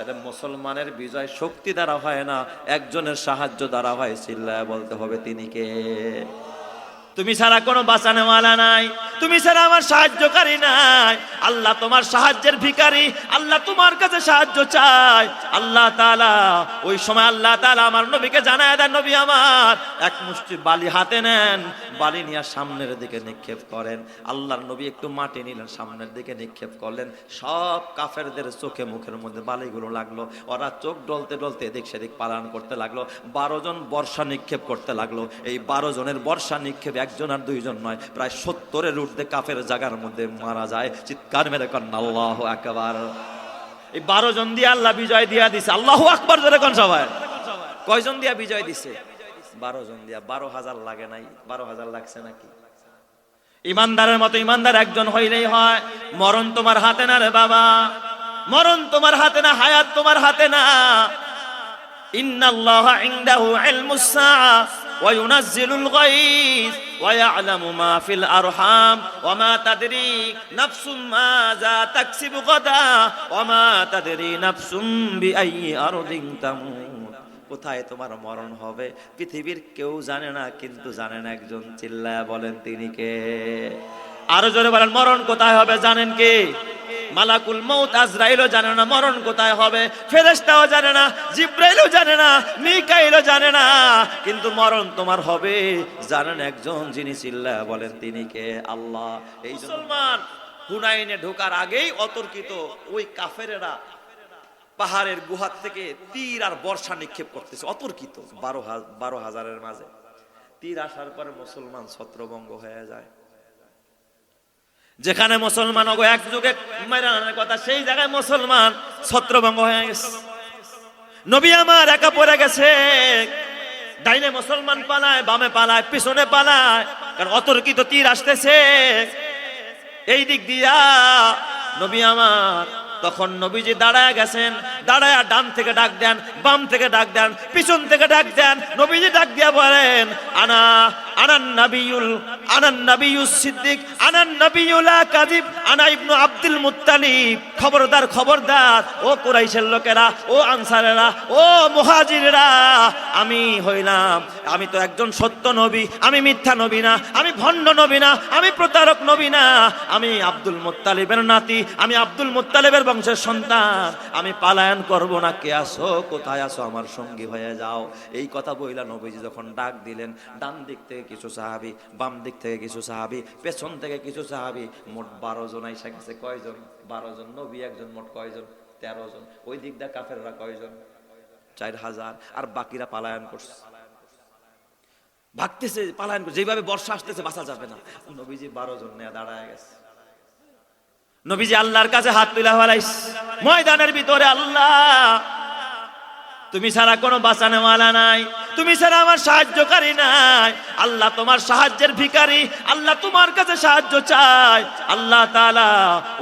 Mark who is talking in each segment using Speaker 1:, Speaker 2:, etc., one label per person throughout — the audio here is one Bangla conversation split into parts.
Speaker 1: তাহলে মুসলমানের বিজয় শক্তি দ্বারা হয় না, একজনের সাহায্য দ্বারা হয়। চিল্লায় বলতে হবে তিনি কে? তুমি ছাড়া কোনো বাঁচানোওয়ালা নাই, তুমি ছাড়া আমার সাহায্যকারী নাই। আল্লাহ তোমার সাহায্যের ভিখারি, আল্লাহ তোমার কাছে সাহায্য চাই। আল্লাহ তাআলা ওই সময় আল্লাহ তাআলা আমার নবীকে জানায় দেন, নবী আমার এক মুষ্টি বালি হাতে নেন, বালি নিয়ে সামনের দিকে নিক্ষেপ করেন। আল্লাহর নবী একটু মাটি নিলেন, সামনের দিকে নিক্ষেপ করলেন। সব কাফেরদের চোখে মুখের মধ্যে বালিগুলো লাগলো। ওরা চোখ ডলতে ডলতে এদিক সেদিক পালান করতে লাগলো। 12 জন বর্ষা নিক্ষেপ করতে লাগলো। এই 12 জনের বর্ষা নিক্ষেপ একজন আর দুইজন নয়, প্রায় 70-এর ঊর্ধ্বে কাফের জায়গার মধ্যে মারা যায়। চিৎকার মেরে কন্যা আল্লাহু আকবার। এই 12 জন দিয়ে আল্লাহ বিজয় দিয়া দিছে। আল্লাহু আকবার জোরে কোন সবাই? কয়জন দিয়া বিজয় দিছে? 12 জন দিয়া। 12,000 লাগে নাই? 12,000 লাগছে নাকি? ইমানদারের মতো ইমানদার একজন হইলেই হয়। মরণ তোমার হাতে না রে বাবা, মরণ তোমার হাতে না, হায়াত তোমার হাতে না। ইন্নাল্লাহা ইনদাহু ইলমুস সাআ ওয়া ইউনাজ্জিলুল গায়স ওয়া ইয়ালামু মা ফিল আরহাম ওয়া মা তাদরি নাফসুম মাযা তাকসিবু গাদা ওয়া মা তাদরি নাফসুম বিআইয়ি আরদিন তামুত। কোথায় তোমার মরণ হবে পৃথিবীর কেউ জানে না, কিন্তু জানেন একজন। চিল্লায়া বলেন তিনি কে? আরো জোরে বলেন, মরণ কোথায় হবে জানেন কে? মালাকুল মউত আজরাইলও জানে না মরণ কোথায় হবে, ফেরেশতাও জানে না, জিবরাইলও জানে না, মিকাইলও জানে না, কিন্তু মরণ তোমার হবে জানেন একজন, যিনি। চিল্লায়া বলেন তিনি কে? আল্লাহ। এই মুসলমান হুনাইনে ঢোকার আগেই অতর্কিত ওই কাফেরেরা পাহাড়ের গুহার থেকে তীর আর বর্ষা নিক্ষেপ করতেছে, অতর্কিত। 12,000-এর মাঝে তীর আসার পরে মুসলমান ছত্রভঙ্গ হয়ে যায়। যেখানে মুসলমান এক যুগে মারানোর কথা, সেই জায়গায় মুসলমান ছত্রভঙ্গ হয়ে গেছে। নবী আমার একা পড়ে গেছে। ডাইনে মুসলমান পালায়, বামে পালায়, পিছনে পালায়, কারণ অতর্কিত তীর আসতেছে এই দিক দিয়া। নবী আমার তখন নবীজি দাঁড়ায় গেছেন, দাঁড়ায় ডান থেকে ডাক দেন, বাম থেকে ডাক দেন, পিছন থেকে ডাক দেন। নবীজি ডাক দিয়া বলেন, আনান নাবিয়ুস সিদ্দিক, আনান নাবিয়ুল লা কাযিব, আনা ইবনু আব্দুল মুত্তালিব। খবরদার, খবরদার ও কুরাইশের লোকেরা, ও আনসারেরা, ও মুহাজিররা, আমি তো একজন সত্য নবী, আমি মিথ্যা নবী না, আমি ভণ্ড নবী না, আমি প্রতারক নবী না, আমি আব্দুল মুত্তালিবের নাতি, আমি আব্দুল মুত্তালিবের বংশের সন্তান। আমি পালায়ন করব না। কে আসো, কোথায় আসো, আমার সঙ্গী হয়ে যাও। এই কথা বইলা নবীজি যখন ডাক দিলেন, ডান দিক থেকে কিছু সাহাবী, বাম দিক থেকে কিছু সাহাবী, পেছন থেকে কিছু সাহাবী, মোট 12 জন আইসা গেছে। কয়জন? 12 জন। নবী একজন, মোট কয়জন? 13 জন। ওই দিক দিয়ে কাফেররা কয়জন? 4,000। আর বাকিরা পালায়ন করছে, ভাগতেছে, পালায়ন করছে। যেভাবে বর্ষা আসতেছে বাঁচা যাবে না। নবীজি 12 জন নিয়ে দাঁড়ায় গেছে। নবীজি আল্লাহর কাছে হাত তুলে হারাইস ময়দানের ভিতরে, আল্লাহ তুমি ছাড়া কোনো বাঁচানোওয়ালা নাই, তুমি ছাড়া আমার সাহায্যকারী নাই। আল্লাহ তোমার সাহায্যের ভিখারি, আল্লাহ তোমার কাছে সাহায্য চাই। আল্লাহ তাআলা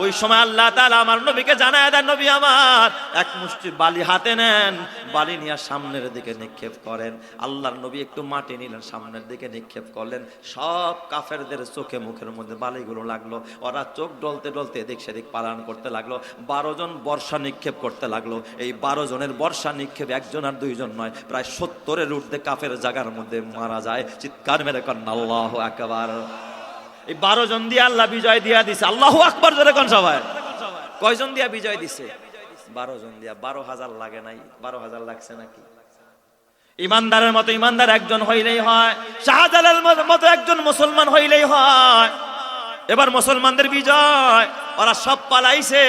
Speaker 1: ওই সময় আল্লাহ তাআলা আমার নবীকে জানায় দেন, নবী আমার এক মুষ্টি বালি হাতে নেন, বালি নিয়ে সামনের দিকে নিক্ষেপ করেন। আল্লাহর নবী একটু মাটি নিলেন, সামনের দিকে নিক্ষেপ করলেন। সব কাফেরদের চোখে মুখের মধ্যে বালিগুলো লাগলো। ওরা চোখ ডলতে ডলতে এদিক সেদিক পালান করতে লাগলো। 12 জন বর্ষা নিক্ষেপ করতে লাগলো। এই 12 জনের বর্ষা নিক্ষেপ একজন আর দুইজন নয়, প্রায় 70-এর ঊর্ধ্বে কাফের জায়গার মধ্যে মারা যায়। চিৎকার মেরে কন্যা আল্লাহু আকবার। এই 12 জন দিয়ে আল্লাহ বিজয় দিয়া দিছে। আল্লাহু আকবার জোরে কোন সবাই? কয়জন দিয়া বিজয় দিছে? 12 জন দিয়া। 12,000 লাগে নাই? 12,000 লাগছে নাকি? ইমানদারের মতো ইমানদার একজন হইলেই হয়। শাহজালালের মতো একজন মুসলমান হইলেই হয়। এবার মুসলমানদের বিজয়। ওরা সব পালাইছে,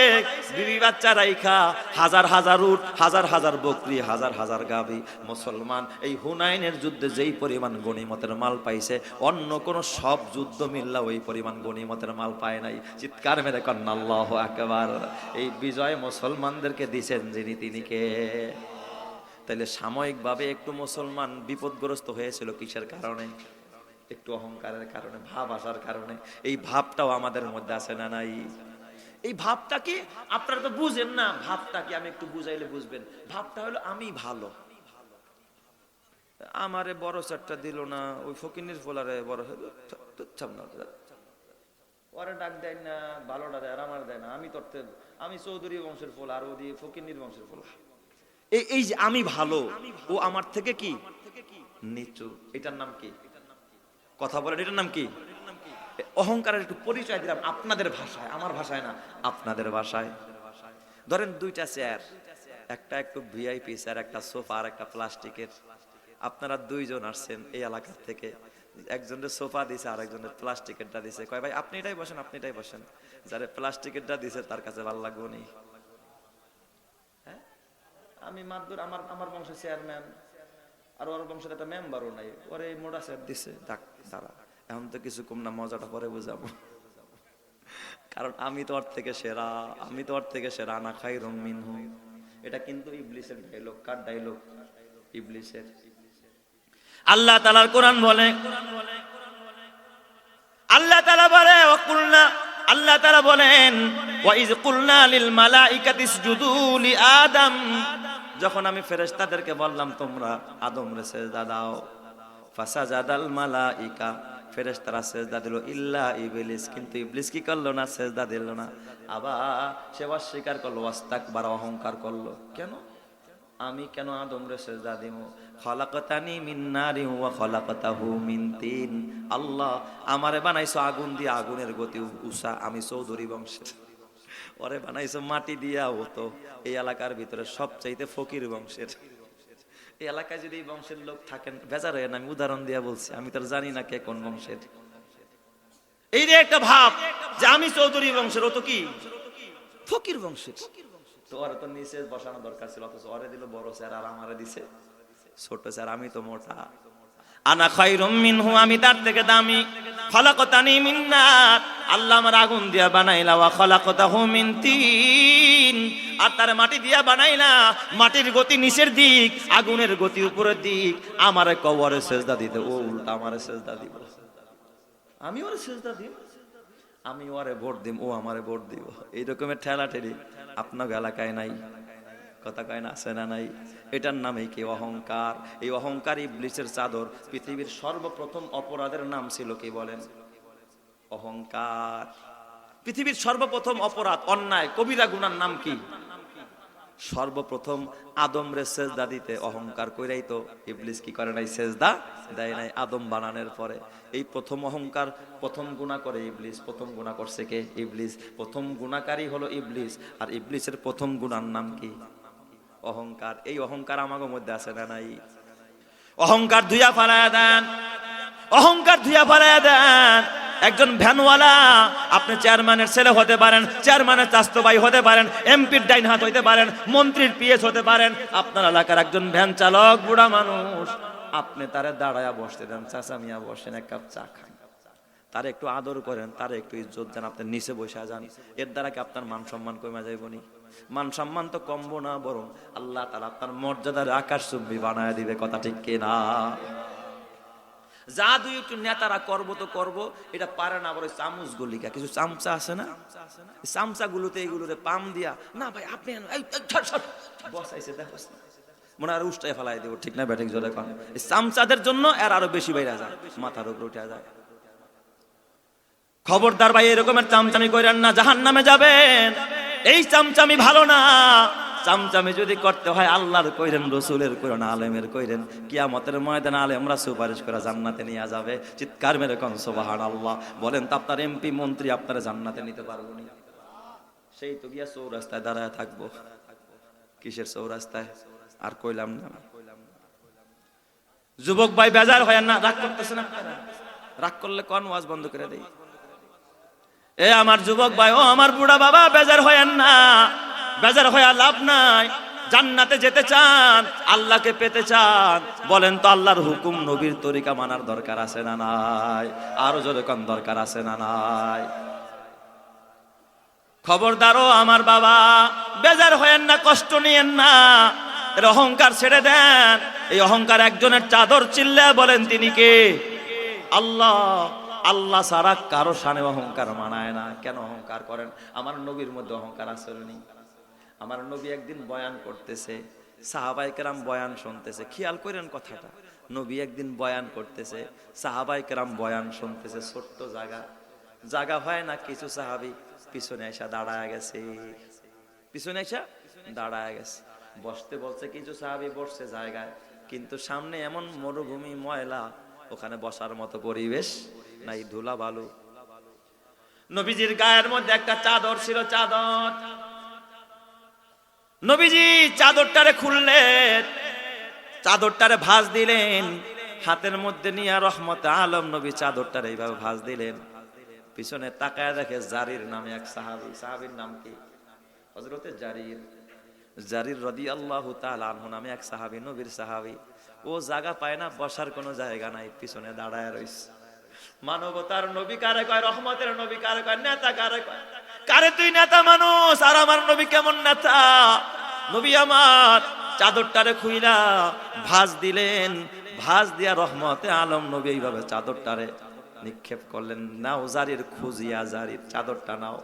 Speaker 1: বিবি বাচ্চা রাইখা, হাজার হাজার উট, হাজার হাজার বকরি, হাজার হাজার গাভী। মুসলমান এই হুনাইনের যুদ্ধে যেই পরিমাণ গনিমতের মাল পাইছে, অন্য কোন সব যুদ্ধ মিল্লা ওই পরিমাণ গনিমতের মাল পায় নাই। চিৎকার মেরে কন্যা আল্লাহু আকবার। এই বিজয় মুসলমানদেরকে দিছেন যিনি, তিনি কে? তাইলে সাময়িকভাবে একটু মুসলমান বিপদগ্রস্ত হয়েছিল কিসের কারণে? একটু অহংকারের কারণে, ভাব আসার কারণে। এই ভাবটাও আমাদের মধ্যে আছে না নাই? এই ভাবটা কি আপনারা তো বুঝেন না। ভাবটা কি আমি একটু বুঝাইলে বুঝবেন। ভাবটা হলো আমি ভালো, আমারে বড় চারটা দিল না, ওই ফকিনের ফোলারে বড় ওরে ডাক দেয় না, ভালোটা দেয় আর আমার দেয় না। আমি চৌধুরী বংশের ফল আর ও দিয়ে ফকিন্নির বংশের ফল। এই যে আমি ভালো, ও আমার থেকে কি নিচু, এটার নাম কি? কথা বলেন, এটার নাম কি? অহংকারের একটু পরিচয় দিলাম আপনাদের ভাষায়, আমার ভাষায় না, আপনাদের ভাষায়। ধরেন দুইটা চেয়ার, একটা একটু ভিআইপি চেয়ার, একটা সোফা আর একটা প্লাস্টিকের। আপনারা দুইজন আসছেন এই এলাকার থেকে, একজনের সোফা দিছে আর একজনের প্লাস্টিকেরটা দিছে। কয় ভাই আপনি এটাই বসেন, আপনি এটাই বসেন। যারে প্লাস্টিকেরটা দিছে তার কাছে ভালো লাগবো নি? হ্যাঁ, আমি মাদুর, আমার বংশের চেয়ারম্যান আর ওর বংশের একটা মেম্বারও নাই, ওরে মোড়া চেয়ার দিছে। দাঁড়া, এখন তো কিছু কম না, মজাটা পরে বুঝাবো। কারণ আমি তো ওর থেকে সেরা, আমি তো ওর থেকে সেরা, আনা খায়রুম মিনহু। এটা কিন্তু ইবলিসের ডায়লগ। কার ডায়লগ? ইবলিসের। আল্লাহ তাআলার কোরআন বলে, আল্লাহ তাআলা বলে ওয়াকুলনা, আল্লাহ তাআলা বলেন ওয়াইজ কুলনা লিল মালাইকাতি ইসজুদু লি আদম, যখন আমি ফেরেশতাদেরকে বললাম তোমরা আদমরে সিজদা দাও, ফাসাজাদাল মালাইকা, ফেরেশতারা সিজদা দিল, ইল্লা ইবলিস, কিন্তু ইবলিস কি করলো না? সিজদা দিল না। আবার সে অস্বীকার করলো, ওয়াস্তাকবার, অহংকার করলো। কেন? আমি কেন আদমরে সিজদা দিব? খলাকতানি মিন নারি ওয়া খলাকতাহু মিন তিন, আল্লাহ আমারে বানাইছো আগুন দিয়ে, আগুনের গতি উষা, আমি চৌধুরী বংশের। ওরে বানাইছো মাটি দিয়া, ও তো এই এলাকার ভিতরে সবচাইতে ফকির বংশের। এই এলাকায় যদি এই বংশের লোক থাকেন, বেজার হয় না, আমি উদাহরণ দিয়া বলছি, আমি তো জানি না কে কোন বংশের। এই যে একটা ভাব যে আমি চৌধুরী বংশের, ও তো কি ফকির বংশের। তো ওরে তো নিচে বসানো দরকার ছিল, অথচ ওরে দিল বড় স্যার আর আমারে দিছে ছোট স্যার। আমি তো মোটা। আনা খায়রুম মিনহু, আমি তার থেকে দামি। খলাকতানি মিন নার, আল্লাহ আমার আগুন দিয়া বানাইলা, ওয়া খলাকতাহু মিন তিন, আর তার মাটি দিয়া বানাইলা। মাটির গতি নিচের দিক, আগুনের গতি উপরের দিক। আমারে কবরে সিজদা দিতে, ও উল্টা আমারে সিজদা দিব। আমি ওরে সিজদা দিব, আমি ওরে ভোট দিব, ও আমারে ভোট দিব। এই রকমের ঠেলা ঠেলি আপনার এলাকায় নাই? কথা কয় না, আছে না নাই? এটার নামই কি? অহংকার। এই অহংকার ইবলিসের চাদর। পৃথিবীর সর্বপ্রথম অপরাধের নাম ছিল কি বলেন? অহংকার। পৃথিবীর সর্বপ্রথম অপরাধ, অন্যায়, কবিরা গুনার নাম কি? সর্বপ্রথম আদমরে সেজদা দিতে অহংকার কইরাই তো ইবলিস কি করে নাই? সেজদা দেয় নাই আদম বানানোর পরে। এই প্রথম অহংকার, প্রথম গুনাহ করে ইবলিস। প্রথম গুনাহ করছে কে? ইবলিস। প্রথম গুনাহকারী হলো ইবলিস। আর ইবলিসের প্রথম গুনার নাম কি? অহংকার। এই অহংকার আমাদের মধ্যে আছে না নাই? অহংকার ধুইয়া ফালায়া দেন, অহংকার ধুইয়া ফালায়া দেন। একজন ভ্যানওয়ালা, আপনি চেয়ারম্যানের ছেলে হতে পারেন, চেয়ারম্যানের চাচতো ভাই হতে পারেন, এমপির ডাইন হাত হইতে পারেন, মন্ত্রীর পিএস হতে পারেন। আপনার এলাকার একজন ভ্যান চালক বুড়া মানুষ, আপনি তারে দাঁড়ায়া বসতে দেন, চাচা মিয়া বসেন, এক কাপ চা খান, তারে একটু আদর করেন, তারে একটু ইজ্জত দেন, আপনি নিচে বসে যান। এর দ্বারা কি আপনার মান সম্মান কমে যাইবনি? মান সম্মান তো কমবো না, বরং আল্লাহ তাআলা আপনার মর্যাদার আকাশ চুম্বি বানায় দিবে। কথা ঠিক কিনা? যা দুই একটু নেতারা করবো তো করবো, এটা পারে না। বড় চামচ গলিকা কিছু চামচা আছে না, চামচা গুলোতে এইগুলোতে পাম দিয়া, না ভাই আপনি বসাইছে, দেখো মনে আর উষ্টায় ফেলাই দেবো। ঠিক না ব্যাটিক জোরে কন? এই চামচাদের জন্য এর আরো বেশি বাইরে যায়, মাথার উপর উঠে যায়। খবরদার ভাই, এরকমের চামচামি করেন না, জাহান্নামে যাবেন। এই চামচামি ভালো না। চামচামি যদি করতে হয় আল্লাহর কইরেন, রসুলের কইরেন, আলেমের কইরেন। কিয়ামতের ময়দানে আলেমরা সুপারিশ করে জান্নাতে নিয়ে যাবে। চিৎকার মেরে কোন সুবহানাল্লাহ বলেন তো, আপনার এমপি মন্ত্রী আপনারা জান্নাতে নিতে পারবো না? সেই তো গিয়া চৌরাস্তায় দাঁড়ায় থাকবো। কিসের চৌরাস্তায়? আর কইলাম না। যুবক ভাই বেজার হয় না, রাগ করতেছেন আপনারা? রাগ করলে কোন ওয়াজ বন্ধ করে দেই। এ আমার যুবক ভাই, ও আমার বুড়া বাবা, বেজার হয় না। বেজার হয়ে লাভ নাই। জান্নাতে যেতে চান, আল্লাহকে পেতে চান, বলেন তো আল্লাহর হুকুম নবীর তরিকা মানার দরকার আছে না নাই? আরো জোরে কোন দরকার আছে না নাই? খবরদারও আমার বাবা, বেজার হয়েন না, কষ্ট নিয়েন না, এর অহংকার ছেড়ে দেন। এই অহংকার একজনের চাদর, চিল্লে বলেন তিনি কে? আল্লাহ। আল্লাহ ছাড়া কারো শানে অহংকার মানায় না। কেন অহংকার করেন? আমার নবীর মধ্যে অহংকার আসেনি? আমার নবী একদিন বয়ান করতেছে, সাহাবায়ে কেরাম বয়ান শুনতেছে। খেয়াল করেন কথাটা, নবী একদিন বয়ান করতেছে, সাহাবায়ে কেরাম বয়ান শুনতেছে। ছোট্ট জায়গা, জায়গা হয় না, কিছু সাহাবী পিছনে এসে দাঁড়ায় গেছে, পিছনে এসে দাঁড়ায় গেছে। বসতে বলছে, কিছু সাহাবী বসছে জায়গায়, কিন্তু সামনে এমন মরুভূমি, ময়লা, ওখানে বসার মতো পরিবেশ নাই, ধুলা বালু। নবীজির গায়ের মধ্যে একটা চাদর ছিল, চাদর। নবীজি চাদরটারে খুললেন, চাদরটারে ভাঁজ দিলেন, হাতের মধ্যে নিয়ে রহমতে আলম নবী চাদরটারে এইভাবে ভাঁজ দিলেন। পিছনে তাকায় দেখে জারির নামে এক সাহাবী। সাহাবীর নাম কি? হযরতে জারির। জারির রাদিয়াল্লাহু তাআলা আনহু নামে এক সাহাবী, নবীর সাহাবী। ও জায়গা পায় না, বসার কোনো জায়গা নাই, পিছনে দাঁড়ায় রইছে। মানবতার নবী কারে কয়? রহমতের নবী কারে কয়? নেতা কারে কয়? কারে তুই নেতা মানুষ, আর আমার নবী কেমন নেতা? নবী আমার চাদরটারে খুইলা ভাঁজ দিলেন, ভাঁজ দিয়া রহমতে আলম নবী এইভাবে চাদরটারে নিক্ষেপ করলেন। নাও জারির, খুঁজিয়া জারির চাদরটা নাও,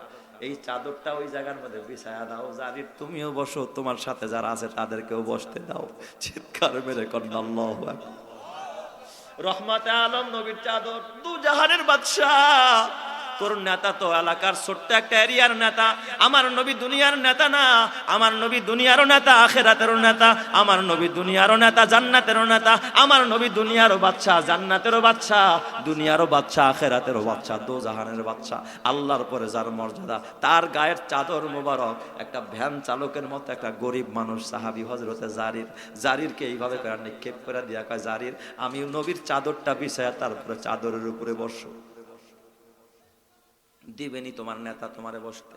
Speaker 1: এই চাদরটা ওই জায়গার মধ্যে বিছায়া দাও। জারির তুমিও বসো, তোমার সাথে যারা আছে তাদেরকেও বসতে দাও। চিৎকার মেরে কন্যা আল্লাহু আকবার। রহমতে আলম নবীর চাদর। দু জাহানের বাদশাহ, তোর নেতা তো এলাকার ছোট্ট একটা এরিয়ার নেতা। আমার নবী দুনিয়ার নেতা না, আমার নবী দুনিয়ারও নেতা, আখিরাতেরও নেতা। আমার নবী দুনিয়ারও নেতা, জান্নাতেরও নেতা। আমার নবী দুনিয়ারও বাদশা, জান্নাতেরও বাদশা, দুনিয়ারও বাদশা, আখিরাতেরও বাদশা, দো জাহানের বাদশা। আল্লাহর পরে যার মর্যাদা, তার গায়ের চাদর মোবারক একটা ভ্যান চালকের মতো একটা গরিব মানুষ সাহাবী হযরতে জারির, জারিরকে এইভাবে করে নিক্ষেপ করে দিয়া কয়, জারির আমি নবীর চাদরটা বিছায়া তারপরে চাদরের উপরে বসো। দিবেনি তোমার নেতা তোমারে বসতে?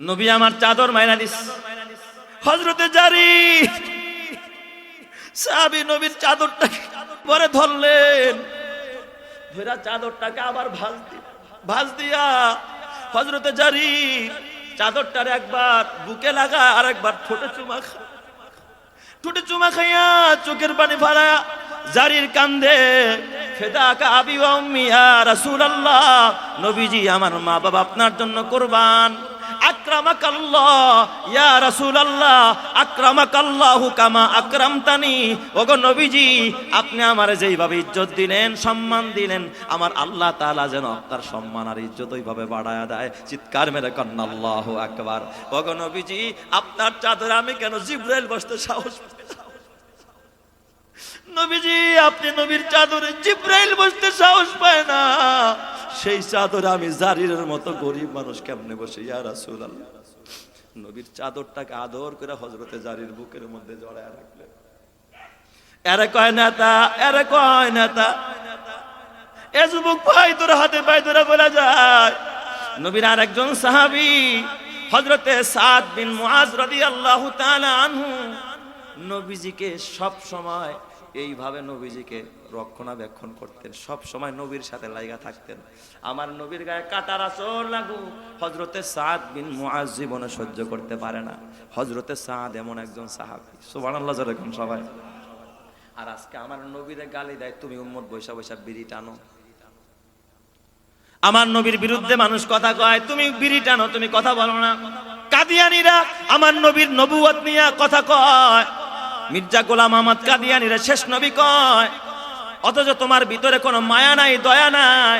Speaker 1: নবী আমার চাদর মাইনা দিস। হযরতে জারির সাহাবী নবীর চাদরটা পরে ধরলেন, ধরা চাদরটাকে আবার ভাঁজ দিয়া হযরতে জারির চাদরটারে একবার বুকে লাগা, আর একবার ঠোঁটে চুমা খা, ঠোঁটে চুমা খাইয়া চোখের পানি ফাড়া জারির কান্দে, ফেদাকা আবি ওয়া উম্মি ইয়া রাসূলুল্লাহ, নবীজি আমার মা বাবা আপনার জন্য কুরবান। আকরামাকাল্লাহ ইয়া রাসূলুল্লাহ, আকরামাকাল্লাহু কামা আকরামতানি। ওগো নবীজি, আপনি আমারে যেইভাবে ইজ্জত দিলেন, সম্মান দিলেন, আমার আল্লাহ তাআলা যেন আপনার সম্মান আর ইজ্জত ওইভাবে বাড়ায়া দেয়। চিৎকার মেরে কন্না আল্লাহু আকবার। ওগো নবীজি, আপনার চাদরে আমি কেন জিবরাইল বসতে সাহস পাই না? নবীজি, আপনি নবীর চাদরে জিবরাইল বসতে সাহস পায় না, সেই চাদরে আমি জারিরের মতো গরিব মানুষ কেমনে বসে? ইয়া রাসূলুল্লাহ। নবীর চাদরটাকে আদর করে হযরতে জারির বুকের মধ্যে জড়ায় রাখলেন। এরে কয় নেতা, এরে কয় নেতা। এ যুবক ভাই, তোর হাতে পায়ে ধরে বলা যায়, নবীর আর একজন সাহাবী হযরতে সাদ বিন মুআজ রাদিয়াল্লাহু তাআলা আনহু নবীজিকে সব সময় এইভাবে নবীজিকে রক্ষণাবেক্ষণ করতেন, সব সময় নবীর সাথে লাগা থাকতেন। আমার নবীর গায়ে কাঁটার আঁচড় লাগু হযরতে সাদ বিন মুআজ জীবনে সহ্য করতে পারে না। হযরতে সাদ এমন একজন সাহাবী, সুবহানাল্লাহ যেরকম সবাই। আর আজকে আমার নবীরে গালি দেয়, তুমি উম্মত বৈশা বৈশা বিড়ি টানো। আমার নবীর বিরুদ্ধে মানুষ কথা কয়, তুমি বিড়ি টানো, তুমি কথা বলো না। কাদিয়ানীরা আমার নবীর নবুয়ত নিয়ে কথা কয়, মির্জা গোলাম আহমদ কাদিয়ানীরা শেষ নবী কয়, অথচ তোমার ভিতরে কোনো মায়া নাই, দয়া নাই।